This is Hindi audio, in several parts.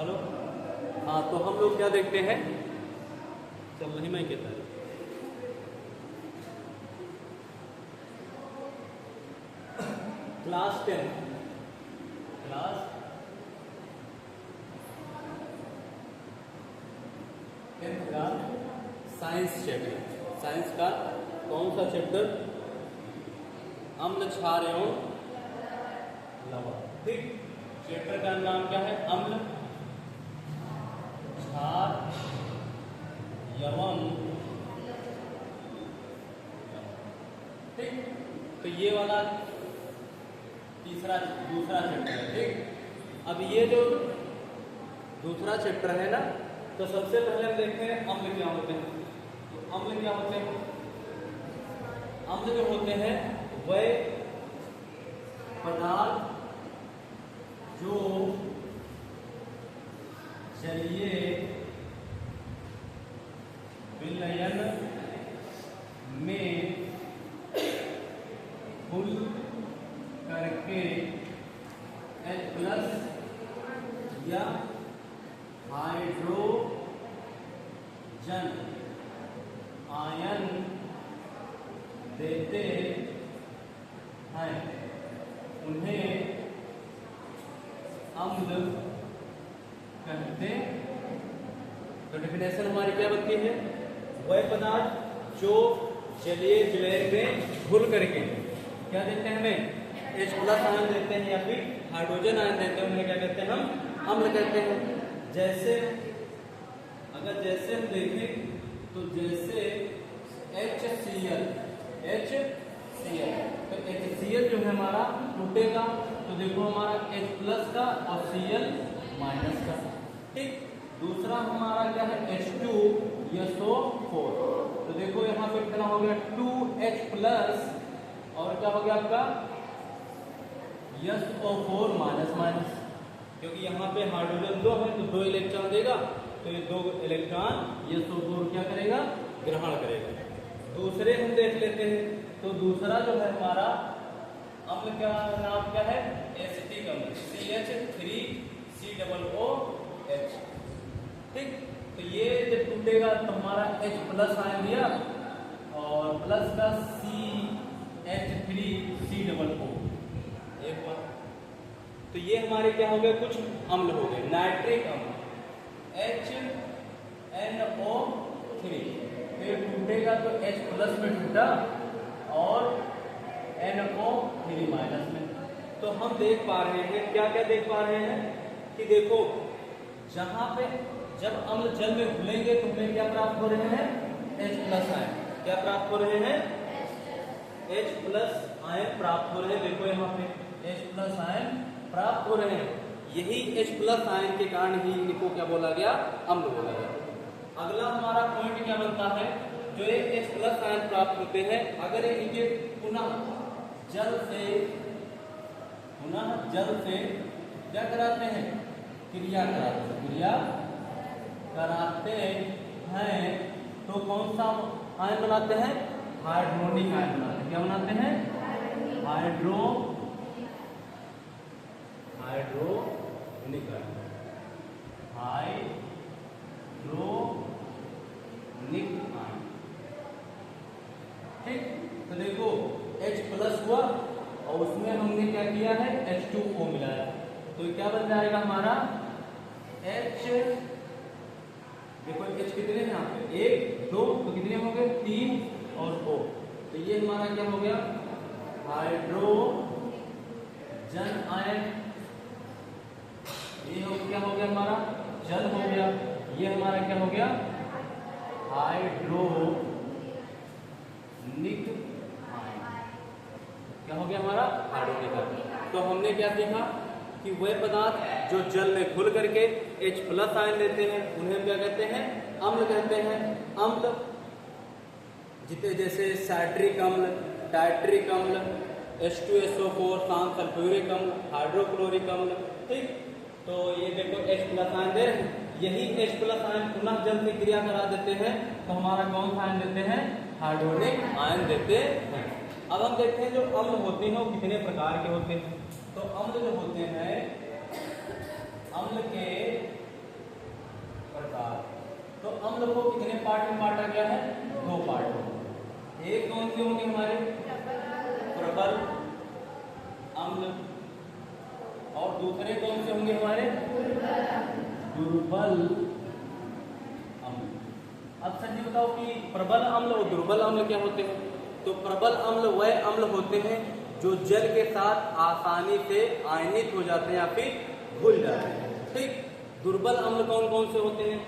हेलो। हाँ, तो हम लोग क्या देखते हैं, चल नहीं मैं कहता है क्लास 10 का साइंस चैप्टर। साइंस का कौन सा चैप्टर? अम्ल क्षार एवं लवण। ठीक, चैप्टर का नाम क्या है? अम्ल क्षार एवं। ठीक, तो ये वाला दूसरा चैप्टर है। ठीक, अब ये जो दूसरा चैप्टर है ना, तो सबसे पहले हम देखते हैं अम्ल क्या होते हैं। तो अम्ल क्या होते हैं? अम्ल जो होते हैं वह पदार्थ जो जलीय विलयन में घुल करके H+ या हाइड्रोजन आयन देते हैं, उन्हें अम्ल कहते हैं। तो डेफिनेशन हमारी क्या बनती है? वह पदार्थ जो जलीय विलयन में घुल करके क्या देते हैं हमें? H+ आयन देते हैं या फिर हाइड्रोजन आयन देते हैं, उन्हें क्या कहते हैं? हम अम्ल कहते हैं। जैसे हम देखें तो जैसे HCl, तो HCl जो है हमारा टूटेगा, तो देखो हमारा H+ का और Cl- का। ठीक, दूसरा हमारा क्या है? H2SO4, तो देखो यहाँ पे कितना हो गया? 2H+ और क्या हो गया आपका? SO4-, क्योंकि यहाँ पे हाइड्रोजन 2 है तो 2 इलेक्ट्रॉन देगा, तो ये 2 इलेक्ट्रॉन SO4 क्या करेगा? ग्रहण करेगा। दूसरे हम देख लेते हैं, तो दूसरा जो है हमारा अम्ल का नाम क्या है? एसिटिक अम्ल, CH3COOH। ठीक, तो ये जब टूटेगा तो हमारा H+ आयन दिया और प्लस का CH3COO एक बार। तो ये हमारे क्या हो गए? कुछ अम्ल हो गए। नाइट्रिक अम्ल HNO3, फिर टूटेगा तो H+ में टूटा और NO3- में। तो हम देख पा रहे हैं, क्या क्या देख पा रहे हैं कि देखो जहां पे जब अम्ल जल में घुलेंगे तो हमें क्या प्राप्त हो रहे हैं? H+ ion. क्या प्राप्त हो रहे हैं? H+ आयन प्राप्त हो रहे हैं। देखो यहाँ पे H+ आयन प्राप्त हो रहे हैं। यही H+ आयन के कारण ही इनको क्या बोला गया? अम्ल बोला गया। अगला हमारा पॉइंट क्या बनता है? जो ये H+ आयन प्राप्त होते हैं, अगर इनके पुनः जल से क्या कराते हैं? क्रिया कराते हैं, तो कौन सा आयन बनाते हैं? हाइड्रोनिक आयन बनाते हैं। क्या बनाते हैं? Hydronic ion. ठीक, तो देखो H+ हुआ और उसमें हमने क्या किया है? H2O मिलाया, तो क्या बन जाएगा हमारा? H, देखो H कितने हैं यहाँ पे? 1 2, तो कितने हो गए? 3 और O, तो ये हमारा क्या हो गया? Hydrogen ion. ये क्या हो गया हमारा? जल हो गया। ये हमारा क्या हो गया? Hydronic ion. क्या हो गया हमारा? Hydronic ion. तो हमने क्या सीखा कि वह पदार्थ जो जल में घुल करके H+ आयन देते हैं, उन्हें क्या कहते हैं? अम्ल कहते हैं। अम्ल जितने जैसे साइट्रिक अम्ल, टाइट्रिक अम्ल, H2SO4, शांत सल्फ्यूरिक अम्ल, हाइड्रोक्लोरिक अम्ल। ठीक, तो ये देखो H+ आयन दे रहे हैं। यही H+ आयन पुनः जल से क्रिया करा देते हैं, तो हमारा कौन सा आयन देते हैं? हाइड्रोनिक आयन देते हैं। अब हम देखते हैं जो अम्ल होते हैं वो कितने प्रकार के होते हैं। तो अम्ल जो होते हैं, अम्ल के पार्ट में बांटा गया है? 2 पार्ट में। एक कौन से होंगे हमारे? प्रबल अम्ल, और दूसरे कौन से होंगे हमारे? दुर्बल अम्ल। अब सर जी बताओ कि प्रबल अम्ल और दुर्बल अम्ल क्या होते हैं? तो प्रबल अम्ल वह अम्ल होते हैं जो जल के साथ आसानी से आयनित हो जाते हैं या फिर घुल जाते हैं। ठीक। दुर्बल अम्ल कौन कौन से होते हैं?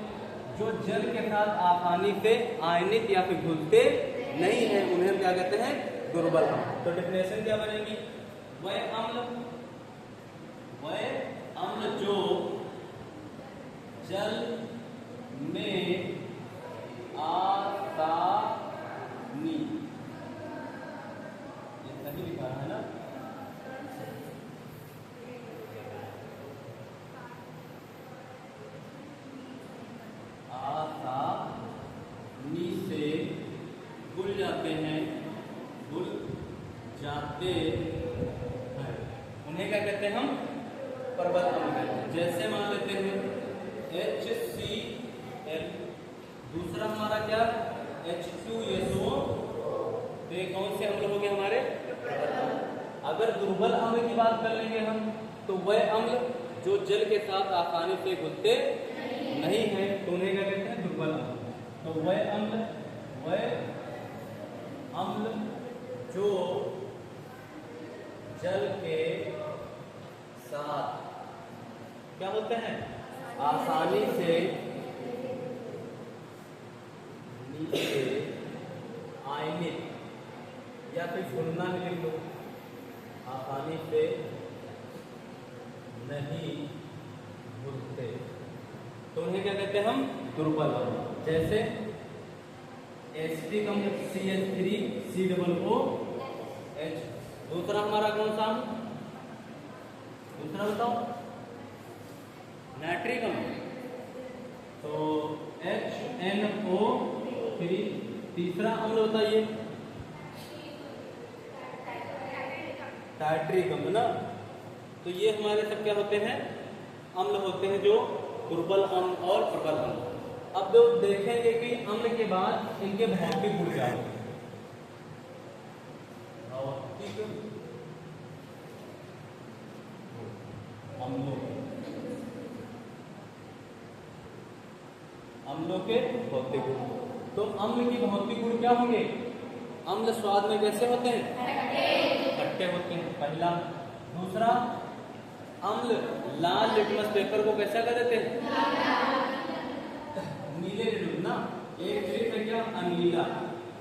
जो जल के साथ आसानी से आयनित या फिर घुलते नहीं है, उन्हें हम क्या कहते हैं? दुर्बल अम्ल। तो डेफिनेशन क्या बनेगी? वह अम्ल जो जल में आसानी, ये सही लिखा है ना? आसानी से घुल जाते हैं, उन्हें क्या कहते हैं हम? प्रबल अम्ल कहते हैं। जैसे मान लेते हैं HCl, दूसरा हमारा क्या? H2SO। तो ये कौन से अम्ल हो गए हमारे? अगर दुर्बल अम्ल की बात कर लेंगे हम, तो वह अम्ल जो जल के साथ आसानी से घुलते नहीं है, तो उन्हें क्या कहते हैं? दुर्बल अम्ल। तो वह अम्ल जो जल के साथ क्या होते हैं? आसानी से नीचे आयनित या फिर घुलना भी लिख लो, आसानी से नहीं घुलते, तो उन्हें क्या कहते हैं हम? दुर्बल अम्ल। जैसे एसिटिक अम्ल CH3COOH। दूसरा हमारा कौन सा? दूसरा बताओ। नाइट्रिक अम्ल, तो HNO3। तीसरा अम्ल बताइए? टाइट्रिक अम्ल ना। तो ये हमारे सब क्या होते हैं? अम्ल होते हैं जो दुर्बल अम्ल और प्रबल अम्ल। अब जो देखेंगे कि अम्ल के बाद इनके भौतिक गुण क्या होते हैं। अम्लों के भौतिक गुण। तो अम्ल की भौतिक गुण क्या होंगे? अम्ल स्वाद में कैसे होते हैं? खट्टे होते हैं, पहला। दूसरा, अम्ल लाल लिटमस पेपर को कैसा कर देते हैं? नीले ना। एक ट्रिक है क्या? अनीला।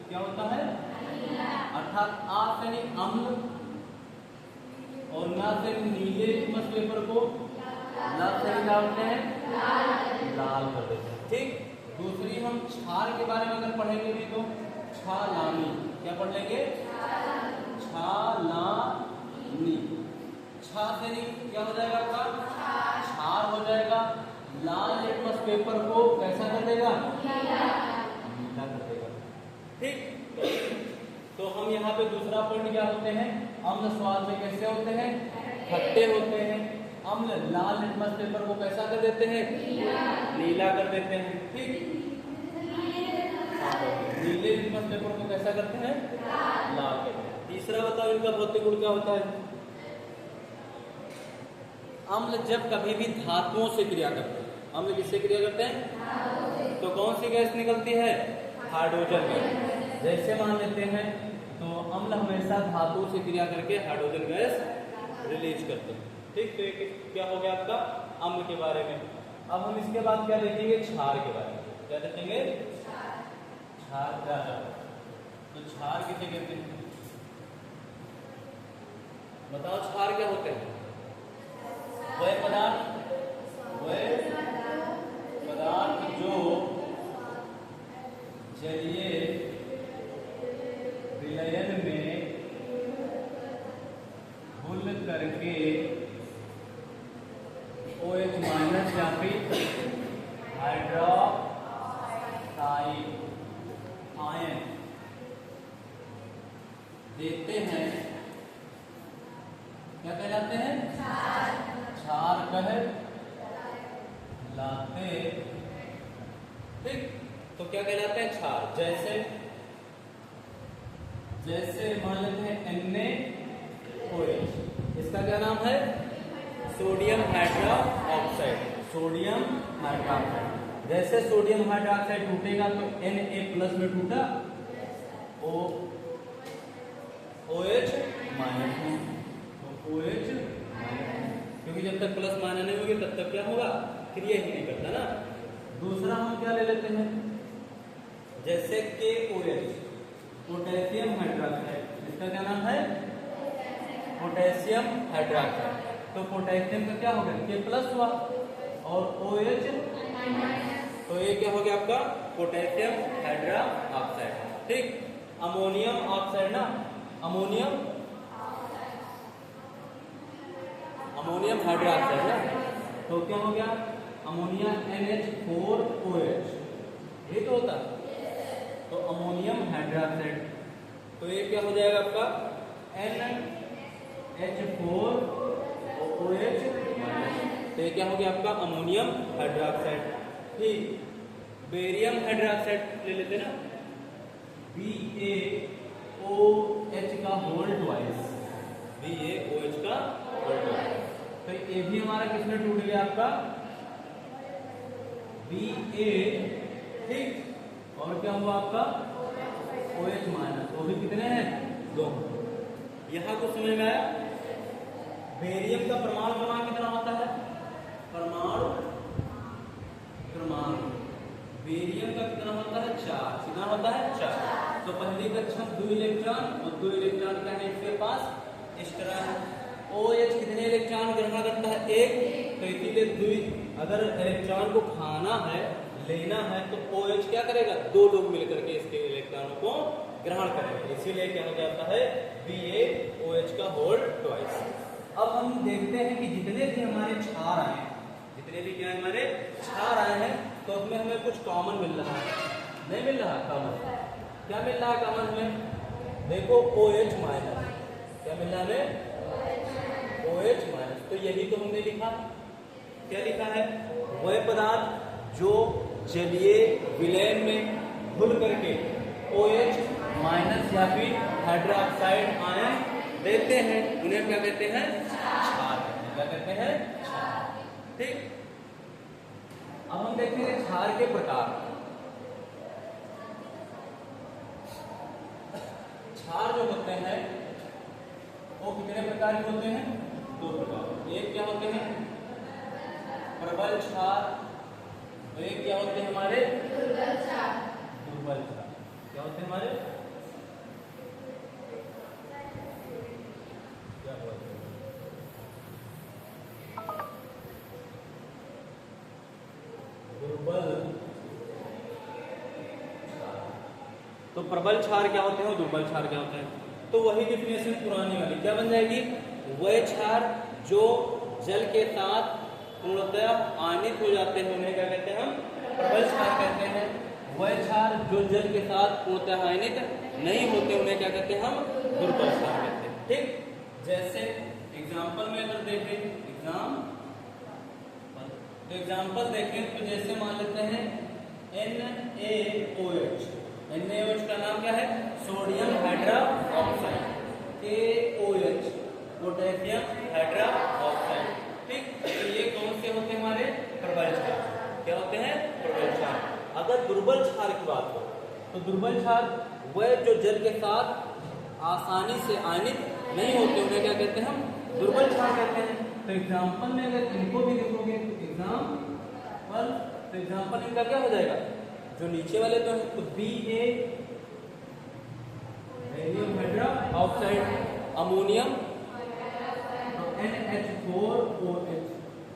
क्या होता है? अर्थात आ से अम्ल और ना से नीले लिटमस पेपर को लाल से डालते हैं, लाल कर देते हैं। ठीक। दूसरी हम क्षार के बारे में अगर पढ़ेंगे भी तो छालानी। क्या पढ़ लेंगे? छालानी। छा से क्या हो जाएगा आपका? क्षार हो जाएगा। लाल लिटमस पेपर को कैसा कर देगा? नीला कर देगा। ठीक। तो हम यहाँ पे दूसरा पॉइंट क्या होते हैं? अम्ल स्वाद में कैसे होते हैं? खट्टे होते हैं। अम्ल लाल लिटमस पेपर को कैसा कर देते हैं? नीला कर देते हैं। ठीक। नीले लिटमस पेपर को कैसा करते हैं? लाल करते हैं। तीसरा बताओ इनका भौतिक गुण क्या होता है? अम्ल जब कभी भी धातुओं से क्रिया करते हैं। अम्ल किससे क्रिया करते हैं? तो कौन सी गैस निकलती है? Hydrogen gas. जैसे मान लेते हैं तो अम्ल हमेशा धातु से क्रिया करके हाइड्रोजन गैस रिलीज करते हैं। ठीक। तो क्या हो गया आपका अम्ल के बारे में। अब हम इसके बाद क्या देखेंगे? क्षार के बारे में। क्या देखेंगे? क्षार क्या है? तो क्षार किसे कहते हैं? बताओ क्षार क्या होते हैं? वह पदार्थ जो जलीय विलयन में घुल करके OH- या फिर हाइड्रोक्साइड आयन देते हैं, क्या कहलाते हैं? क्षार कहलाते। ठीक। तो तो क्या कहलाते हैं? क्षार। जैसे मान लेते हैं NaOH, इसका क्या नाम है? Sodium hydroxide. Sodium hydroxide. जैसे सोडियम हाइड्रोक्साइड टूटेगा तो Na+ में टूटा, OH माइनस में, तो OH माइनस, क्योंकि जब तक प्लस माइनस नहीं होगी तब तक क्या होगा? क्रिया ही नहीं करता ना। दूसरा हम क्या ले लेते हैं? जैसे KOH, पोटेशियम हाइड्रोक्साइड, इसका क्या नाम है? Potassium hydroxide. तो पोटेशियम का क्या हो गया? K+ हुआ और OH, तो ये क्या हो गया आपका? Potassium hydroxide. ठीक। अमोनियम ऑक्साइड ना, अमोनियम हाइड्रोक्साइड ना, तो क्या हो गया? अमोनिया NH4OH, ये तो होता, तो अमोनियम हाइड्रोक्साइड, तो ये क्या हो जाएगा आपका? NH4OH, तो ये क्या हो गया आपका? Ammonium hydroxide. ठीक। बेरियम हाइड्रोक्साइड ले लेते ना, BaOH का होल ट्वाइस, BaOH का होल ट्वाइस, तो ये भी हमारा किसमें टूट गया आपका? Ba, ठीक, और क्या हुआ आपका? OH माइनस, वो भी कितने हैं? 2। यहां कुछ समझ में आया? बेरियम का परमाणु क्रमांक कितना होता है? परमाणु क्रमांक बेरियम का कितना होता है? 4। कितना होता है? 4। तो पहली कक्षा 2 इलेक्ट्रॉन और 2 इलेक्ट्रॉन का है इसके पास एक्स्ट्रा है। OH कितने इलेक्ट्रॉन ग्रहण करता है? 1। तो इसीलिए 2, अगर इलेक्ट्रॉन को खाना है, लेना है, तो OH क्या करेगा? 2 लोग मिलकर के इसके इलेक्ट्रॉनों को ग्रहण करेंगे, इसीलिए क्या हो जाता है? BaOH का होल ट्वाइस। अब हम देखते हैं कि जितने भी हमारे क्षार आए, जितने भी क्या हमारे क्षार आए हैं, तो उसमें हमें कुछ कॉमन मिल रहा है, नहीं मिल रहा कॉमन? क्या मिल रहा है कॉमन हमें? देखो OH माइनस, क्या मिल रहा है? OH minus. तो यही तो हमने लिखा, क्या लिखा है? वह पदार्थ जो जलीय विलयन में घुल करके OH माइनस या फिर हाइड्रोक्साइड आयन देते हैं, उन्हें क्या कहते हैं? क्षार। क्या कहते हैं? क्षार। ठीक। अब हम देखेंगे क्षार के प्रकार। क्षार जो होते हैं वो कितने प्रकार के होते हैं? 2 प्रकार। एक क्या होते हैं? प्रबल क्षार, और एक क्या होते हैं हमारे? दुर्बल क्षार। क्या होते हैं हमारे? क्या होते हैं? दुर्बल। तो प्रबल क्षार क्या होते हैं और दुर्बल क्षार क्या होते हैं? तो वही डिफिनेशन पुरानी वाली क्या बन जाएगी? वह क्षार जो जल के साथ पूर्णतः आयनित हो जाते हैं उन्हें क्या कहते हैं? हम प्रबल क्षार कहते हैं। वह क्षार जो जल के साथ पूर्णतः आयनित नहीं होते उन्हें क्या कहते हैं? हम दुर्बल क्षार कहते हैं। ठीक। जैसे एग्जाम्पल में अगर देखें, तो एग्जाम्पल देखें तो जैसे मान लेते हैं NaOH। NaOH का नाम क्या है? Sodium hydroxide. KOH potassium hydroxide. ठीक। तो ये कौन से होते हैं हमारे? प्रबल क्षार। क्या होते हैं? प्रबल क्षार। अगर दुर्बल क्षार की बात हो तो दुर्बल क्षार वह जो जल के साथ आसानी से आयनित नहीं होते उन्हें क्या कहते हैं? हम दुर्बल क्षार कहते हैं। तो एग्जाम्पल में अगर इनको भी देखोगे तो एग्जाम्पल इनका क्या हो जाएगा? जो नीचे वाले तो है तो Ba barium hydroxide, ammonium, NH4OH,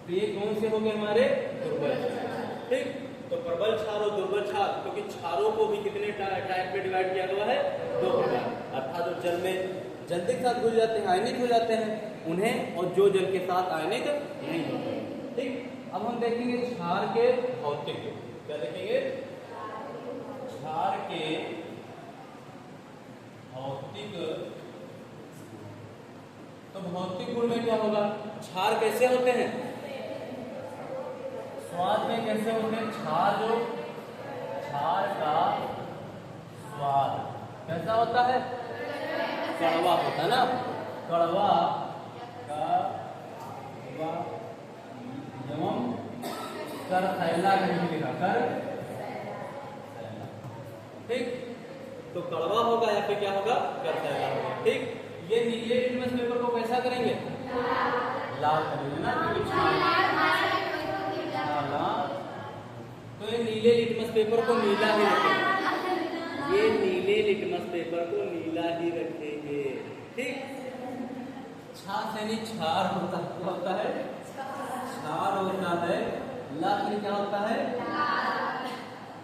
तो ये कौन से हो गए हमारे? दुर्बल क्षार। ठीक। तो प्रबल क्षार और दुर्बल क्षार, क्योंकि क्षारों को भी कितने टाइप में डिवाइड किया गया है? 2 प्रकार। अर्थात जो जल में जल्दी के साथ घुल जाते हैं, आयनित हो जाते हैं उन्हें, और जो जल के साथ आयनित नहीं होते। ठीक। अब हम देखेंगे क्षार के भौतिक गुण। क्या देखेंगे? क्षार के भौतिक। तो भौतिक गुण में क्या होगा? क्षार कैसे होते हैं? स्वाद में कैसे होते हैं? क्षार का स्वाद कैसा होता है? कड़वा होता है ना, कड़वा का एवं करथैला कहीं लिखा कर, ठीक। तो कड़वा होगा या फिर क्या होगा? करथैला होगा, ठीक। ये नीले लिटमस पेपर को कैसा करेंगे? लाल करेंगे ना, तो ये नीले लिटमस पेपर को नीला ही रखेंगे, ये नीले लिटमस पेपर को नीला ही रखेंगे, ठीक। छाछ यानी क्षार होता है, क्या होता है? क्षार होता है, लाल क्या होता है?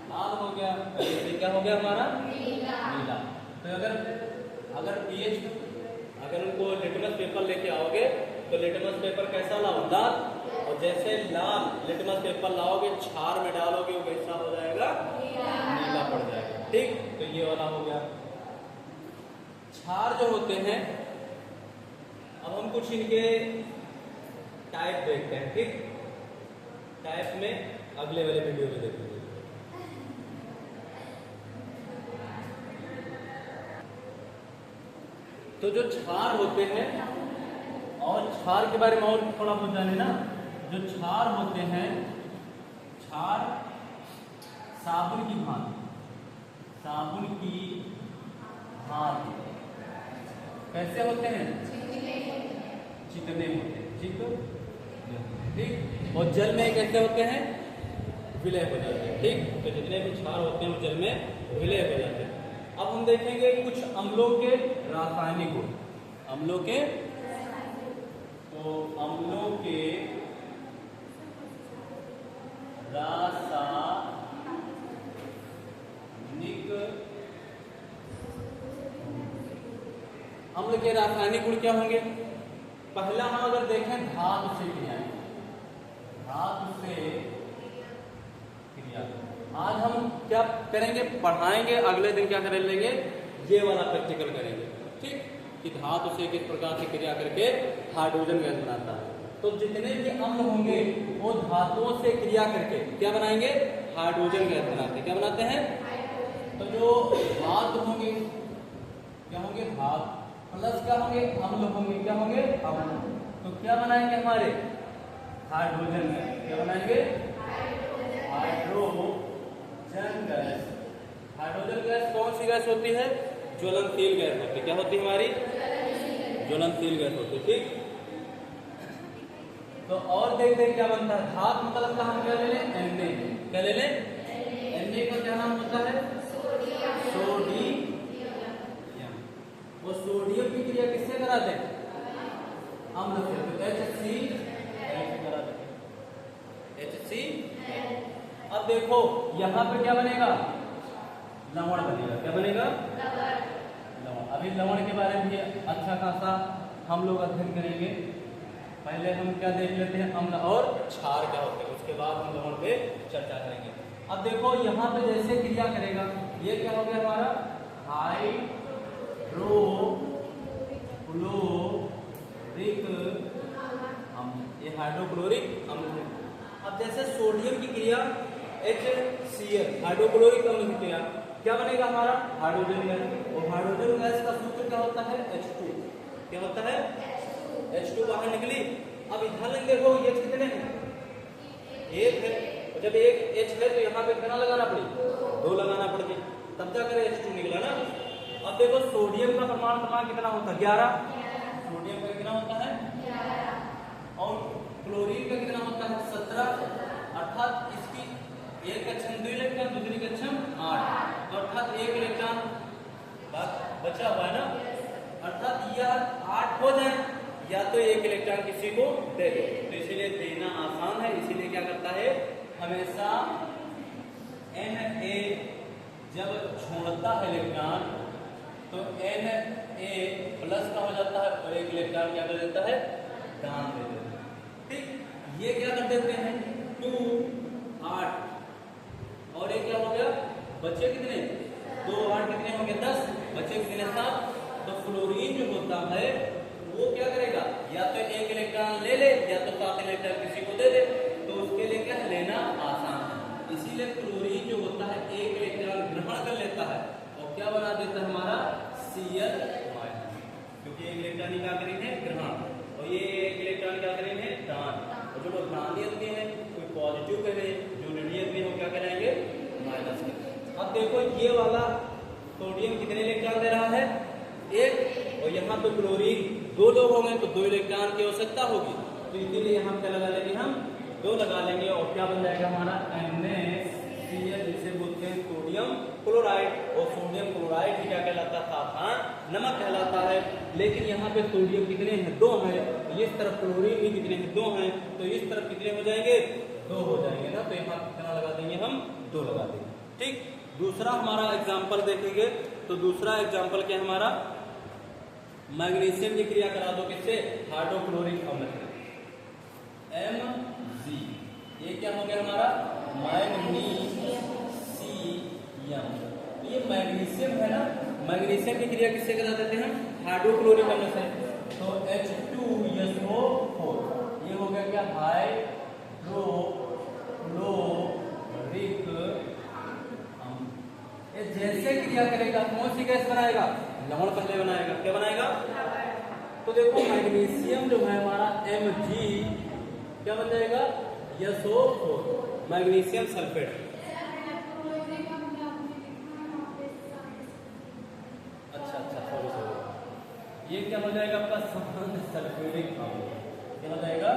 लाल हो गया, ये क्या हो गया हमारा? नीला। तो अगर पीएच अगर उनको लिटमस पेपर लेके आओगे तो लिटमस पेपर कैसा लाओ? लाल। और जैसे लाल लिटमस पेपर लाओगे क्षार में डालोगे वो कैसा हो जाएगा? नीला पड़ जाएगा, ठीक। तो ये वाला हो गया। क्षार जो होते हैं, अब हम कुछ इनके टाइप देखते हैं, ठीक। टाइप में अगले वाले वीडियो में देखेंगे। तो जो क्षार होते हैं, और क्षार के बारे में और थोड़ा बहुत जाने ना, जो क्षार होते हैं, क्षार साबुन की भांति, साबुन की भांति कैसे होते हैं? चिकने होते हैं, ठीक। और जल में कैसे होते हैं? विलय हो जाते हैं, ठीक। तो जितने भी क्षार होते हैं वो जल में विलय हो जाते हैं। अब हम देखेंगे कुछ अम्लों के रासायनिक गुण। अम्लों के, तो अम्लों के रासायनिक अम्ल के रासायनिक गुण क्या होंगे? पहला हम अगर देखें धातु से क्रियाएं, धातु से क्रिया। आज हम क्या करेंगे? पढ़ाएंगे, अगले दिन क्या कर लेंगे? ये वाला प्रैक्टिकल करेंगे, ठीक। कि धातु से किस प्रकार से क्रिया करके हाइड्रोजन गैस बनाता है। तो जितने भी अम्ल होंगे वो धातुओं से क्रिया करके क्या बनाएंगे? हाइड्रोजन गैस बनाते हैं। क्या बनाते हैं? तो जो धातु होंगे क्या होंगे? धातु प्लस क्या होंगे? अम्ल होंगे, क्या होंगे? अम्ल। तो क्या बनाएंगे हमारे? Hydrogen gas. क्या बनाएंगे? Hydrogen gas. हाइड्रोजन गैस कौन सी गैस होती है? ज्वलनशील गैस होती है। क्या होती है हमारी? ज्वलनशील गैस होती है, ठीक। तो और देखते हैं क्या बनता है। धातु मतलब का हम क्या ले लें? Na। क्या ले लें? Na का क्या नाम होता है? सोडियम। वो सोडियम की क्रिया किससे करा दें? अम्ल से। तो HCl करा दें, HCl। अब देखो यहाँ पे क्या बनेगा? लवण बनेगा। क्या बनेगा? लवण। अभी लवण के बारे में भी अच्छा खासा हम लोग अध्ययन करेंगे। पहले हम क्या देख लेते हैं? अम्ल और क्षार क्या होते हैं, उसके बाद हम लवण पे चर्चा करेंगे। अब देखो यहाँ पे जैसे क्रिया करेगा, ये क्या हो गया हमारा? हाइड्रोक्लोरिक अम्ल। ये हाइड्रोक्लोरिक अम्ल है। अब जैसे सोडियम की क्रिया HCl, हाइड्रोक्लोरिक अम्ल की क्रिया, क्या बनेगा हमारा? Hydrogen gas. और हाइड्रोजन गैस का सूत्र क्या होता है? H2। क्या होता है? H2 बाहर निकली। अब इधर देखो ये कितने हैं? एक है। और जब एक H है तो यहाँ पे कितना लगाना पड़ी? 2 लगाना पड़ती, तब जाकर H2 निकला ना। अब देखो सोडियम का परमाणु क्रमांक कितना होता है? 11। सोडियम का कितना होता है? 11। और क्लोरीन का कितना होता है? 17। अर्थात इसकी एक कक्षम 2 इलेक्ट्रॉन, दूसरी कक्षम 8, अर्थात 1 इलेक्ट्रॉन बचा हुआ है ना। अर्थात यह 8 हो जाए या तो 1 इलेक्ट्रॉन किसी को दे दे। तो इसीलिए देना आसान है, इसीलिए क्या करता है? हमेशा Na जब छोड़ता है इलेक्ट्रॉन तो Na प्लस का हो जाता है और 1 इलेक्ट्रॉन क्या कर देता है? दान दे देता है, ठीक। ये क्या कर देते हैं? 2 8 और ये क्या हो गया? बचे कितने? 2 8 कितने हो गए? 10। बचे कितने? 7। तो फ्लोरीन जो होता है वो क्या करेगा? या तो 1 इलेक्ट्रॉन ले ले या तो 7 इलेक्ट्रॉन किसी को दे दे। तो उसके लिए क्या लेना आसान है। इसीलिए क्लोरीन जो होता है 1 पॉजिटिव कह रहे हैं, जो रेडियस में वो क्या कहलाएंगे, माइनस के। अब देखो ये वाला सोडियम कितने इलेक्ट्रॉन दे रहा है, एक, और यहाँ पे क्लोरीन 2 लोग होंगे तो 2 इलेक्ट्रॉन की आवश्यकता होगी, तो इसीलिए यहाँ क्या लगा लेंगे, हम 2 लगा लेंगे, और क्या बन जाएगा हमारा NaCl, जिसे बोलते हैं सोडियम क्लोराइड। और सोडियम क्लोराइड ही क्या कहलाता था, नमक कहलाता है। लेकिन यहाँ पे सोडियम कितने हैं, 2 हैं, इस तरफ क्लोरीन भी कितने हैं, 2 हैं, तो इस तरफ कितने हो जाएंगे, 2 हो जाएंगे ना, तो यहाँ कितना लगा देंगे, हम 2 लगा देंगे। ठीक, दूसरा हमारा एग्जाम्पल देखेंगे, तो दूसरा एग्जाम्पल क्या हमारा, मैग्नीशियम की क्रिया करा दो किससे, हाइड्रोक्लोरिक अम्ल, Mg, ये क्या हो गया हमारा, मैग्नीशियम। ये मैग्नीशियम है ना, मैग्नीशियम की क्रिया किससे करा देते हैं, हाइड्रोक्लोरिक अम्ल से, तो H2SO4, ये हो गया क्या, हाइड्रोक्लोरिक अम्ल। ये जैसे क्रिया करेगा कौन सी गैस बनाएगा, लवण पहले बनाएगा, क्या बनाएगा, तो देखो मैग्नीशियम जो है हमारा Mg क्या बन जाएगा, SO4, मैग्नीशियम सल्फेट। अच्छा, ये क्या हो जाएगा आपका, शांत सल्फ्यूरिक अम्ल, क्या हो जाएगा,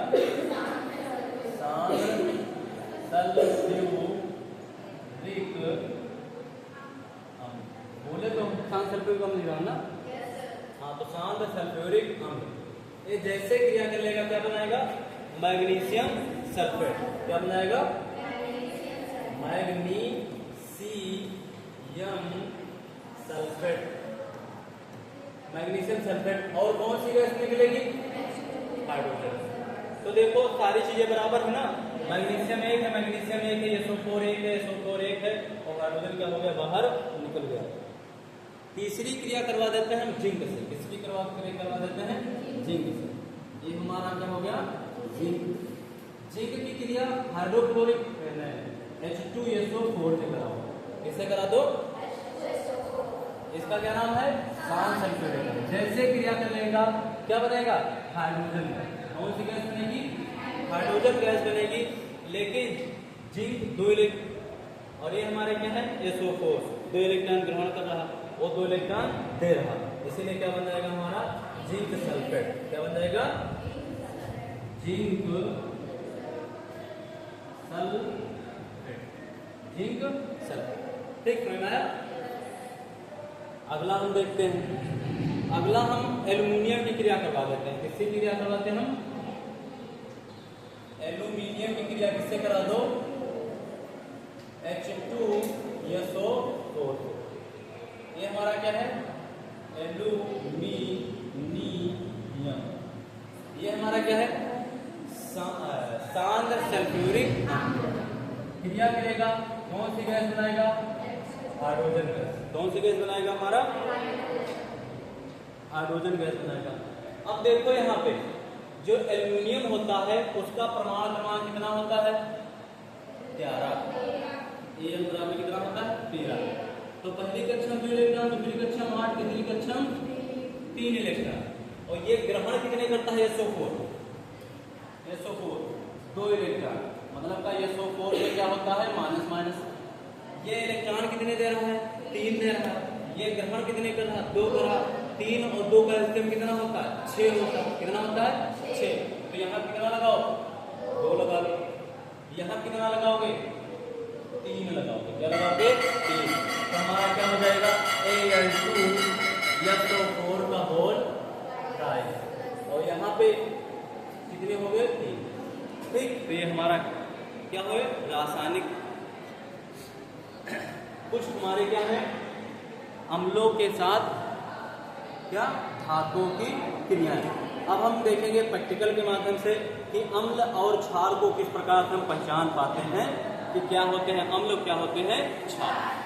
शांत सल्फ्यूरिक अम्ल। बोले तो शांत सल्फ्यूरिक अम्ल लिखा ना, हाँ, तो शांत सल्फ्यूरिक अम्ल। ये जैसे क्रिया कर लेगा क्या बनाएगा, मैग्नीशियम सल्फेट, क्या बनाएगा, मैग्नीशियम सल्फेट, मैग्नीशियम सल्फेट। और कौन सी गैस निकलेगी, हाइड्रोजन। तो देखो सारी चीजें बराबर है ना, मैग्नीशियम एक है, SO4 एक है, SO4 एक है, और हाइड्रोजन क्या हो गया, बाहर निकल गया। तीसरी क्रिया करवा देते हैं हम जिंक से, किसकी करवा देते हैं, जिंक से। ये हमारा क्या हो गया, जिंक। जिंक की क्रिया हाइड्रोक्लोरिक H2SO4 से कराओ, किससे करा दो, इसका क्या नाम है, शांत सल्फ्यूरिक। जैसे क्रिया कर लेगा क्या बनेगा, हाइड्रोजन गैस। कौन सी गैस बनेगी, हाइड्रोजन गैस बनेगी। लेकिन जिंक 2 इलेक्ट्रॉन, और ये हमारे क्या है, SO4 2 इलेक्ट्रॉन ग्रहण कर रहा और 2 इलेक्ट्रॉन दे रहा, इसीलिए क्या बन जाएगा हमारा, जिंक सल्फेट। क्या बन जाएगा, जिंक सल्फेट, जिंक सल्फेट। ठीक, समझ में आया। अगला हम देखते हैं, अगला हम एल्यूमिनियम की क्रिया करवा देते हैं, किसकी क्रिया करवाते हैं हम, एल्यूमिनियम की क्रिया किससे करा दो, H2SO4। ये हमारा क्या है, एल्यूमिनियम, ये हमारा क्या है, शांत सल्फ्यूरिक अम्ल। क्रिया करेगा कौन सी गैस बनाएगा, हाइड्रोजन गैस। कौन सी गैस बनाएगा हमारा, हाइड्रोजन गैस बनाएगा। अब देखो यहाँ पे जो एल्यूमिनियम होता है उसका परमाणु क्रमांक कितना होता है, 11। AM में कितना होता है, 13। तो पहली कक्षा में 2 इलेक्ट्रॉन, दूसरी कक्षा में 8, तीसरी कक्षा में 3 इलेक्ट्रॉन। और ये ग्रहण कितने करता है, SO4 2 इलेक्ट्रॉन, मतलब का SO4 में क्या होता है, माइनस माइनस। ये इलेक्ट्रॉन कितने दे रहा है, 3 दे रहा है। ये ग्रहण कितने कर रहा है, 2 कर रहा। 3 और 2 का एलसीएम कितना होता है, 6 होता है। कितना होता है, 6। तो यहाँ कितना लगाओ, 2 लगा लो। यहाँ कितना लगाओगे, 3 लगाओगे। क्या लगाओगे, 3। तो हमारा क्या हो जाएगा, Al2SO4 का होल ट्राई। और यहाँ पे कितने हो गए, 3। ठीक, तो ये हमारा क्या हो, रासायनिक कुछ हमारे क्या है, अम्लों के साथ क्या, धातुओं की क्रियाएं। अब हम देखेंगे प्रैक्टिकल के माध्यम से कि अम्ल और क्षार को किस प्रकार से हम पहचान पाते हैं कि क्या होते हैं अम्ल, क्या होते हैं क्षार।